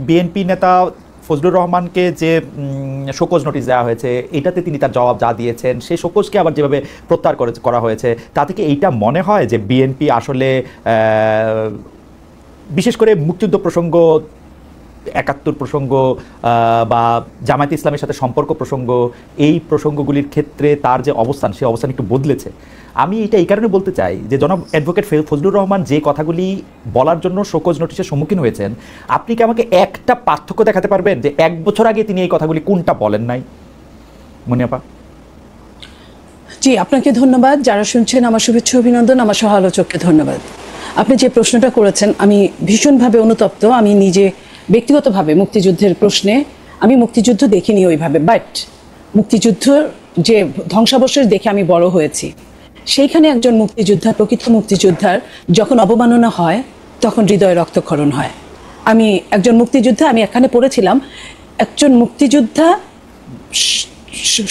BNP নেতা ফজলুর রহমানকে যে শোকজ নোটিশ দেওয়া হয়েছে, এটাতে তিনি তার জবাব যা দিয়েছেন, সেই শোকজকে আবার যেভাবে প্রত্যাহার করা হয়েছে, তা থেকে এইটা মনে হয় যে বিএনপি আসলে বিশেষ করে মুক্তিযুদ্ধ প্রসঙ্গ, ৭১ প্রসঙ্গ বা জামায়াতে ইসলামের সাথে সম্পর্ক প্রসঙ্গ, এই প্রসঙ্গগুলির ক্ষেত্রে তার যে অবস্থান, সেই অবস্থান একটু বদলেছে। আমি এটা এই কারণে বলতে চাই যে জনাব অ্যাডভোকেট ফজলুর রহমান যে কথাগুলি বলার জন্য শোকজ নোটিশের সম্মুখীন হয়েছেন, আপনি কি আমাকে একটা পার্থক্য দেখাতে পারবেন যে ১ বছর আগে তিনি এই কথাগুলি কোনটা বলেন নাই? মনিয়াপা। জি, আপনাকে ধন্যবাদ। যারা শুনছেন আমার শুভেচ্ছা অভিনন্দন, আমার সহ আলোচককে ধন্যবাদ। আপনি যে প্রশ্নটা করেছেন আমি ভীষণভাবে অনুতপ্ত। আমি নিজে ব্যক্তিগতভাবে মুক্তিযুদ্ধের প্রশ্নে আমি মুক্তিযুদ্ধ দেখিনি ওইভাবে, বাট মুক্তিযুদ্ধ যে ধ্বংসাবশেষ দেখে আমি বড় হয়েছি, সেইখানে একজন মুক্তিযোদ্ধা, প্রকৃত মুক্তিযোদ্ধার যখন অবমাননা হয় তখন হৃদয়ে রক্তক্ষরণ হয়। আমি একজন মুক্তিযোদ্ধা, আমি এখানে পড়েছিলাম, একজন মুক্তিযোদ্ধা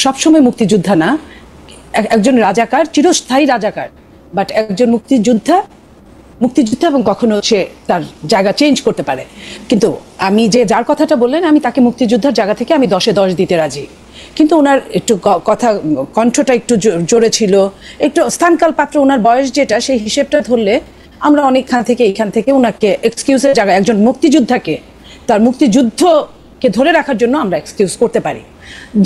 সবসময় মুক্তিযোদ্ধা না, একজন রাজাকার, চিরস্থায়ী রাজাকার, বাট একজন মুক্তিযোদ্ধা এবং কখনো সে তার জায়গা চেঞ্জ করতে পারে। কিন্তু আমি যার কথাটা বললেন, আমি তাকে মুক্তিযোদ্ধার জায়গা থেকে আমি 10-এ 10 দিতে রাজি। কিন্তু ওনার একটু কথা, কণ্ঠটা একটু জোরে ছিল, একটু স্থানকাল পাত্র, ওনার বয়স যেটা, সেই হিসেবটা ধরলে আমরা অনেকখান থেকে এইখান থেকে ওনাকে এক্সকিউজের জায়গায় একজন মুক্তিযোদ্ধাকে তার মুক্তিযুদ্ধকে ধরে রাখার জন্য আমরা এক্সকিউজ করতে পারি।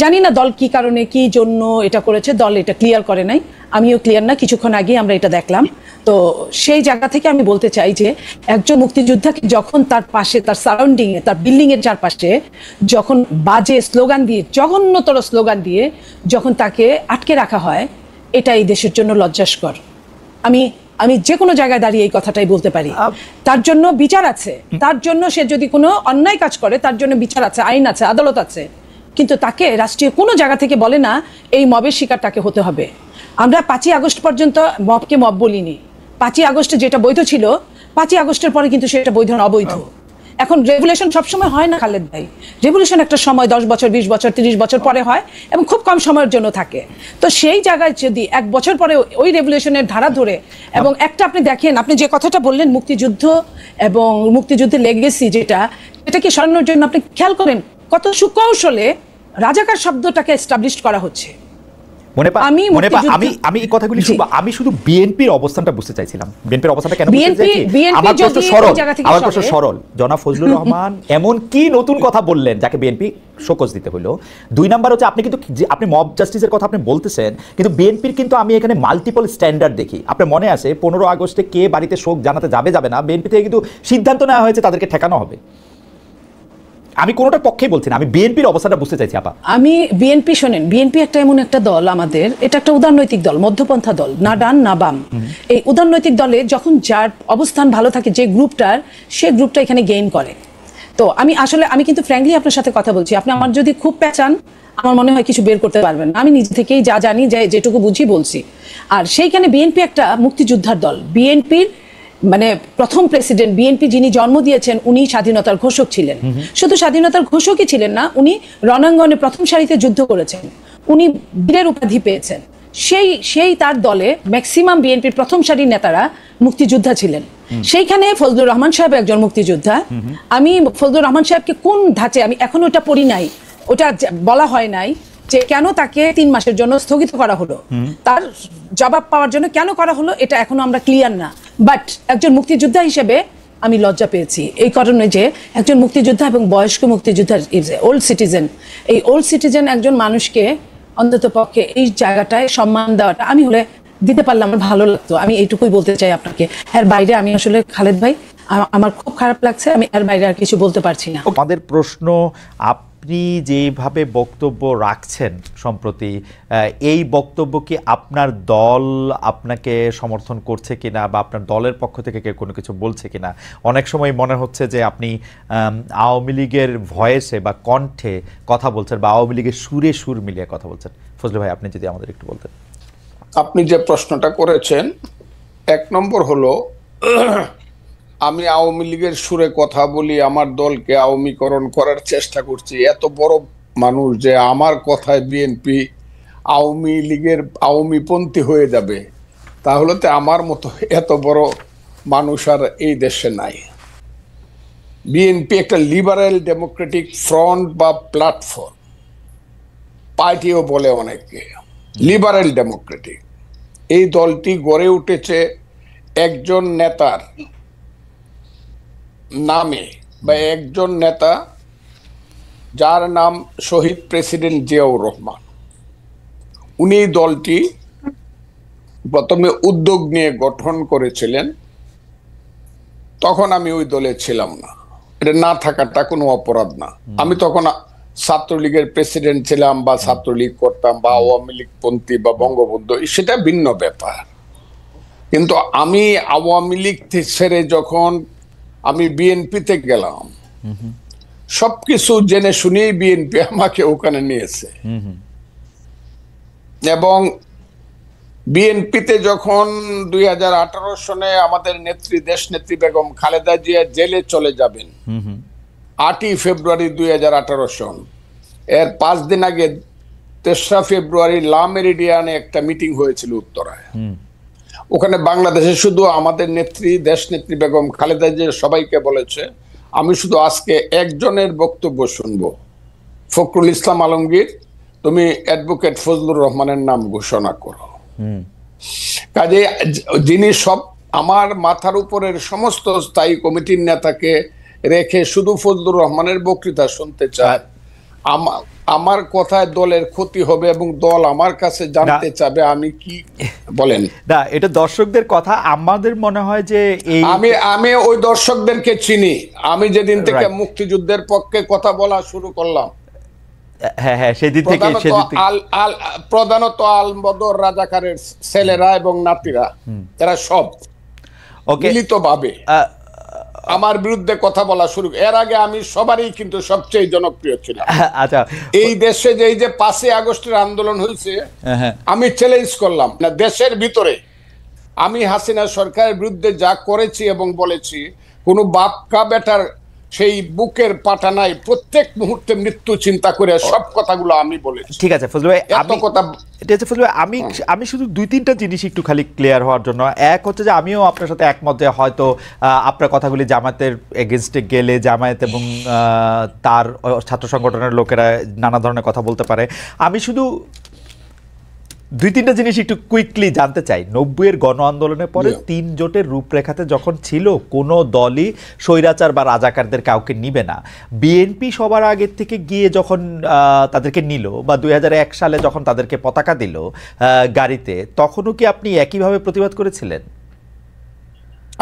জানি না দল কি কারণে, কি জন্য এটা করেছে, দল এটা ক্লিয়ার করে নাই, আমিও ক্লিয়ার না, কিছুক্ষণ আগে আমরা এটা দেখলাম। তো সেই জায়গা থেকে আমি বলতে চাই যে একজন মুক্তিযোদ্ধাকে যখন তার পাশে, তার সারাউন্ডিংয়ে, তার বিল্ডিংয়ের চারপাশে যখন বাজে স্লোগান দিয়ে, জঘন্যতর স্লোগান দিয়ে যখন তাকে আটকে রাখা হয়, এটা এই দেশের জন্য লজ্জাস্কর। আমি যে কোনো জায়গায় দাঁড়িয়ে এই কথাটাই বলতে পারি। তার জন্য বিচার আছে, তার জন্য সে যদি কোনো অন্যায় কাজ করে তার জন্য বিচার আছে, আইন আছে, আদালত আছে, কিন্তু তাকে রাষ্ট্রীয় কোনো জায়গা থেকে বলে না এই মবের শিকার তাকে হতে হবে। আমরা 5ই আগস্ট পর্যন্ত মবকে মব বলিনি। 5ই আগস্টে যেটা বৈধ ছিল, 5ই আগস্টের পরে কিন্তু সেটা বৈধ না, অবৈধ। এখন রেভুলেশন সবসময় হয় না খালেদ ভাই, রেভুলেশন একটা সময় 10 বছর, 20 বছর, 30 বছর পরে হয় এবং খুব কম সময়ের জন্য থাকে। তো সেই জায়গায় যদি 1 বছর পরে ওই রেভুলেশনের ধারা ধরে, এবং একটা আপনি দেখেন, আপনি যে কথাটা বললেন মুক্তিযুদ্ধ এবং মুক্তিযুদ্ধের লেগেসি, এটাকে সরানোর জন্য আপনি খেয়াল করেন কত সুকৌশলে রাজাকার শব্দটাকে এস্টাবলিশ করা হচ্ছে। আমি এই কথাগুলি আমি শুধু বিএনপির অবস্থানটা বুঝতে চাইছিলাম। বিএনপির অবস্থানটা কেন বুঝতে চাইছি? আমার প্রশ্ন সরল। জনাব ফজলুর রহমান এমন কি নতুন কথা বললেন যাকে বিএনপি শোকজ দিতে হলো? 2 নাম্বার হচ্ছে, আপনি মব জাস্টিসের কথা আপনি বলতেছেন, কিন্তু বিএনপির কিন্তু আমি এখানে মাল্টিপল স্ট্যান্ডার্ড দেখি। আপনার মনে আছে 15 আগস্টে কে বাড়িতে শোক জানাতে যাবে না, বিএনপি থেকে কিন্তু সিদ্ধান্ত নেওয়া হয়েছে তাদেরকে ঠেকানো হবে। আমি কোনোটার পক্ষেই বলছি না, আমি বিএনপির অবস্থাটা বুঝতে চাইছি। আপা, আমি বিএনপি শোনেন, বিএনপি একটা এমন একটা দল, আমাদের এটা একটা উদারনৈতিক দল, মধ্যপন্থা দল, না ডান না বাম। এই উদারনৈতিক দলে যখন যার অবস্থান ভালো থাকে, যে গ্রুপটার, সে গ্রুপটা এখানে গেইন করে। তো আমি কিন্তু ফ্র্যাঙ্কলি আপনার সাথে কথা বলছি, আপনি আমার যদি খুব পেঁচান, আমার মনে হয় কিছু বের করতে পারবেন না। আমি নিজে থেকেই যা জানি, যেটুকু বুঝি বলছি। আর সেইখানে বিএনপি একটা মুক্তিযোদ্ধার দল। বিএনপির মানে প্রথম প্রেসিডেন্ট, বিএনপি যিনি জন্ম দিয়েছেন, উনি স্বাধীনতার ঘোষক ছিলেন। শুধু স্বাধীনতার ঘোষকই ছিলেন না, উনি রণাঙ্গনে প্রথম সারিতে যুদ্ধ করেছেন, উনি বীরের উপাধি পেয়েছেন। সেই তার দলে ম্যাক্সিমাম বিএনপির প্রথম সারির নেতারা মুক্তিযোদ্ধা ছিলেন। সেইখানে ফজলুর রহমান সাহেব একজন মুক্তিযোদ্ধা। আমি ফজলুর রহমান সাহেবকে কোন ধাঁচে, আমি এখনো ওটা পড়ি নাই, ওটা বলা হয় নাই যে কেন তাকে 3 মাসের জন্য স্থগিত করা হলো, তার জবাব পাওয়ার জন্য কেন করা হলো, এটা এখনো আমরা ক্লিয়ার না। বাট একজন মুক্তিযোদ্ধা হিসেবে আমি লজ্জা পেয়েছি এই কারণে যে একজন মুক্তিযোদ্ধা এবং বয়স্ক মুক্তিযোদ্ধা, ওল্ড সিটিজেন, এই ওল্ড সিটিজেন একজন মানুষকে অন্তত পক্ষে এই জায়গাটায় সম্মান দেওয়াটা আমি হলে দিতে পারলে আমার ভালো লাগতো। আমি এইটুকুই বলতে চাই আপনাকে। এর বাইরে আমি আসলে খালেদ ভাই, আমার খুব খারাপ লাগছে, আমি এর বাইরে আর কিছু বলতে পারছি না। আমাদের প্রশ্ন, আপনি যেভাবে বক্তব্য রাখছেন সম্প্রতি, এই বক্তব্য কি আপনার দল আপনাকে সমর্থন করছে কিনা, বা আপনার দলের পক্ষ থেকে কেউ কোনো কিছু বলছে কিনা? অনেক সময় মনে হচ্ছে যে আপনি আওয়ামী লীগের ভয়েসে বা কণ্ঠে কথা বলছেন, বা আওয়ামী লীগের সুরে সুর মিলিয়ে কথা বলছেন। ফজলু ভাই, আপনি যদি আমাদের একটু বলতেন। আপনি যে প্রশ্নটা করেছেন, 1 নম্বর হলো, আমি আওয়ামী লীগের সুরে কথা বলি, আমার দলকে আওয়ামীকরণ করার চেষ্টা করছি। এত বড় মানুষ যে আমার কথায় বিএনপি আওয়ামী লীগের আওয়ামীপন্থী হয়ে যাবে, তাহলে তো আমার মতো এত বড় মানুষ আর এই দেশে নাই। বিএনপি একটা লিবারেল ডেমোক্রেটিক ফ্রন্ট বা প্ল্যাটফর্ম, পার্টিও বলে অনেকে, লিবারেল ডেমোক্রেটিক। এই দলটি গড়ে উঠেছে একজন নেতার নামে, বা একজন নেতা যার নাম শহীদ প্রেসিডেন্ট জিয়াউর রহমান। উনি দলটি প্রথমে উদ্যোগ নিয়ে গঠন করেছিলেন। তখন আমি ওই দলে ছিলাম না, এটা না থাকাটা কোনো অপরাধ না। আমি তখন ছাত্রলীগের প্রেসিডেন্ট ছিলাম, বা ছাত্রলীগ করতাম, বা আওয়ামী লীগ পন্থী বা বঙ্গবন্ধু, সেটা ভিন্ন ব্যাপার। কিন্তু আমি আওয়ামী লীগ ছেড়ে যখন আমি বিএনপিতে গেলাম, সবকিছু জেনে শুনেই বিএনপি আমাকে ওখানে নিয়েছে। এবং বিএনপিতে যখন 2018 সনে আমাদের নেত্রী, দেশ নেত্রী বেগম খালেদা জিয়া জেলে চলে যাবেন 8ই ফেব্রুয়ারি 2018 সন, এর 5 দিন আগে 3রা ফেব্রুয়ারি লা মেরিডিয়ানে একটা মিটিং হয়েছিল উত্তরায়। ওখানে বাংলাদেশে শুধু আমাদের নেত্রী, দেশ নেত্রী বেগম খালেদা জিয়া সবাইকে বলেছে, আমি শুধু আজকে একজনের বক্তব্য শুনবো, ফখরুল ইসলাম আলমগীর, তুমি অ্যাডভোকেট ফজলুর রহমানের নাম ঘোষণা করো। কাজে যিনি সব আমার মাথার উপরের সমস্ত স্থায়ী কমিটির নেতাকে রেখে শুধু ফজলুর রহমানের বক্তৃতা শুনতে চায়, আমার কথায় দলের ক্ষতি হবে এবং দল আমার কাছে জানতে চাবে আমি কি বলেন। না, এটা দর্শকদের কথা। আমাদের মনে হয় যে এই আমি ওই দর্শকদেরকে চিনি। আমি যেদিন থেকে মুক্তিযুদ্ধের পক্ষে কথা বলা শুরু করলাম, হ্যাঁ, সেদিন থেকে প্রধানত আল-বদর রাজাকারের ছেলেরা এবং নাতিরা, তারা সব মিলিতভাবে আমার বিরুদ্ধে কথা বলা শুরু। এর আগে আমি সবারই কিন্তু সবচেয়ে জনপ্রিয় ছিলাম। আচ্ছা, এই দেশে যে এই যে 5ই আগস্টের আন্দোলন হয়েছে, আমি চ্যালেঞ্জ করলাম না, দেশের ভিতরে আমি হাসিনা সরকারের বিরুদ্ধে যা করেছি এবং বলেছি, কোনো বাপ কা বেটার সেই বুকের পাটা নাই, প্রত্যেক মুহূর্তে মৃত্যু চিন্তা করে সব কথাগুলো আমি বলেছি। ঠিক আছে ফজলু ভাই, আমি শুধু 2-3টা জিনিস একটু খালি ক্লিয়ার হওয়ার জন্য। এক হচ্ছে যে আমিও আপনার সাথে একমত যে হয়তো আপনার কথাগুলি জামায়াতের এগেনস্টে গেলে জামায়াত এবং তার ছাত্র সংগঠনের লোকেরা নানা ধরনের কথা বলতে পারে। আমি শুধু 2-3টা জিনিস একটু কুইকলি জানতে চাই। 90-এর গণ আন্দোলনের পরে 3 জোটের রূপরেখাতে যখন ছিল, কোনো দলই স্বৈরাচার বা রাজাকারদের কাউকে নিবে না। বিএনপি সবার আগের থেকে গিয়ে যখন তাদেরকে নিল, বা 2001 সালে যখন তাদেরকে পতাকা দিল গাড়িতে, তখনও কি আপনি একইভাবে প্রতিবাদ করেছিলেন?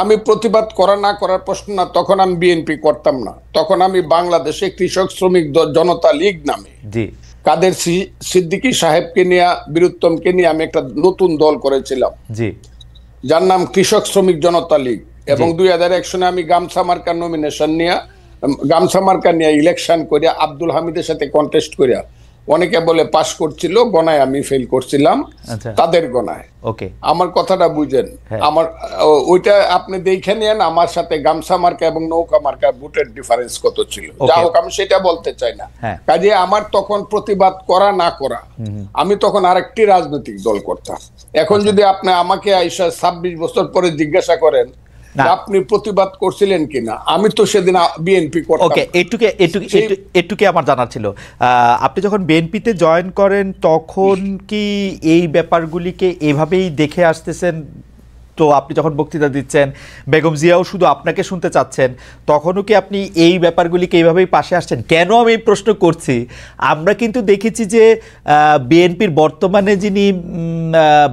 আমি প্রতিবাদ করা না করার প্রশ্ন না, তখন আমি বিএনপি করতাম না। তখন আমি বাংলাদেশে কৃষক শ্রমিক জনতা লীগ নামে, জি, কাদের সিদ্দিকী সাহেবকে নিয়ে, বীরুত্তমকে নিয়ে আমি একটা নতুন দল করেছিলাম, জি, যার নাম কৃষক শ্রমিক জনতা লীগ। এবং 2001 সনে আমি গামছা মার্কার নমিনেশন নিয়ে, গামছা মার্কা নিয়ে ইলেকশন করিয়া আব্দুল হামিদের সাথে কন্টেস্ট করিয়া, অনেকে বলে পাশ করছিল, গণায় আমি ফেল করছিলাম, তাদের গণায়। ওকে, আমার কথাটা বুঝেন। আমার ওইটা আপনি দেখে নেন, আমার সাথে গামছা মার্কা এবং নৌকা মার্কা ভোটের ডিফারেন্স কত ছিল। যা হোক, আমি সেটা বলতে চাই না। কাজে আমার তখন প্রতিবাদ করা না করা, আমি তখন আরেকটি রাজনৈতিক দল করতাম। এখন যদি আপনি আমাকে আইসা 26 বছর পরে জিজ্ঞাসা করেন আপনি প্রতিবাদ করছিলেন কিনা, আমি তো সেদিন বিএনপি করতাম। ওকে, এটুকু আমার জানার ছিল। আপনি যখন বিএনপিতে জয়েন করেন, তখন কি এই ব্যাপারগুলিকে এভাবেই দেখে আসতেছেন? তো আপনি যখন বক্তৃতা দিচ্ছেন, বেগম জিয়াও শুধু আপনাকে শুনতে চাচ্ছেন, তখনও কি আপনি এই ব্যাপারগুলিকে এইভাবেই পাশে আসছেন? কেন আমি এই প্রশ্ন করছি, আমরা কিন্তু দেখেছি যে বিএনপির বর্তমানে যিনি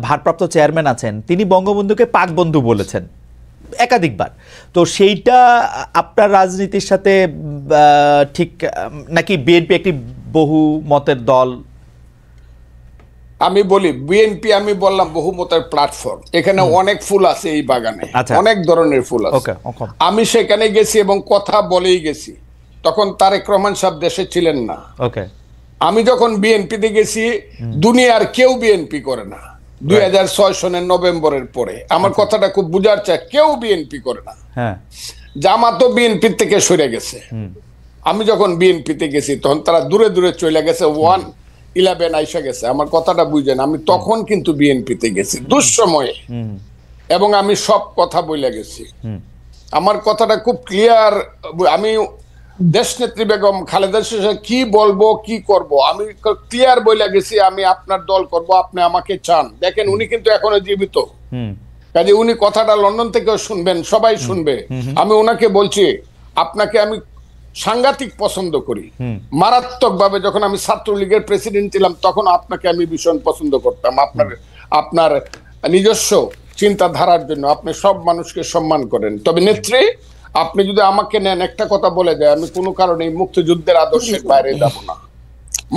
ভারপ্রাপ্ত চেয়ারম্যান আছেন, তিনি বঙ্গবন্ধুকে পাক বন্ধু বলেছেন একাধিকবার। তো সেইটা আপনার রাজনীতির সাথে ঠিক নাকি? বিএনপি একটি বহু মতের দল। আমি বলি, বিএনপি আমি বললাম বহুমতের প্ল্যাটফর্ম। এখানে অনেক ফুল আছে এই বাগানে, অনেক ধরনের ফুল আছে। আমি সেখানে গেছি এবং কথা বলেই গেছি। তখন তারেক রহমান সাহেব দেশে ছিলেন না। আমি যখন বিএনপিতে গেছি, দুনিয়ার কেউ বিএনপি করে না। 2006 সনের নভেম্বরের পরে আমার কথাটা খুব বুঝার চাই, কেউ বিএনপি করে না। জামাতও বিএনপি থেকে সরে গেছে। আমি যখন বিএনপিতে গেছি, তখন তারা দূরে দূরে চলে গেছে, 1-11 আইসা গেছে। আমার কথাটা বুঝেন, আমি তখন কিন্তু বিএনপিতে গেছি দুঃসময়ে, এবং আমি সব কথা বলে গেছি। আমার কথাটা খুব ক্লিয়ার। আমি দেশনেত্রী বেগম খালেদা জিয়া কি বলবো কি করব আমি ক্লিয়ার বলে গেছি, আমি আপনার দল করব, আপনি আমাকে চান। দেখেন উনি কিন্তু এখনো জীবিত, কাজে উনি কথাটা লন্ডন থেকেও শুনবেন, সবাই শুনবে। আমি ওনাকে বলছি আপনাকে আমি সাংঘাতিক পছন্দ করি, মারাত্মক ভাবে। যখন আমি ছাত্রলীগের প্রেসিডেন্ট ছিলাম তখন আপনাকে আমি ভীষণ পছন্দ করতাম, আপনার নিজস্ব চিন্তাধারার জন্য। আপনি সব মানুষকে সম্মান করেন। তবে নেত্রী, আপনি যদি আমাকে নেন, একটা কথা বলে দেয়, আমি কোনো কারণে মুক্তিযুদ্ধের আদর্শের বাইরে যাব না,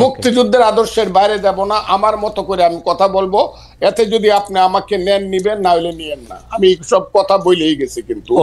মুক্তিযুদ্ধের আদর্শের বাইরে যাব না। আমার মতো করে আমি কথা বলবো, এতে যদি আপনি আমাকে নেন নিবেন, না হলে নিয়েন না। আমি সব কথা বলেই গেছি কিন্তু।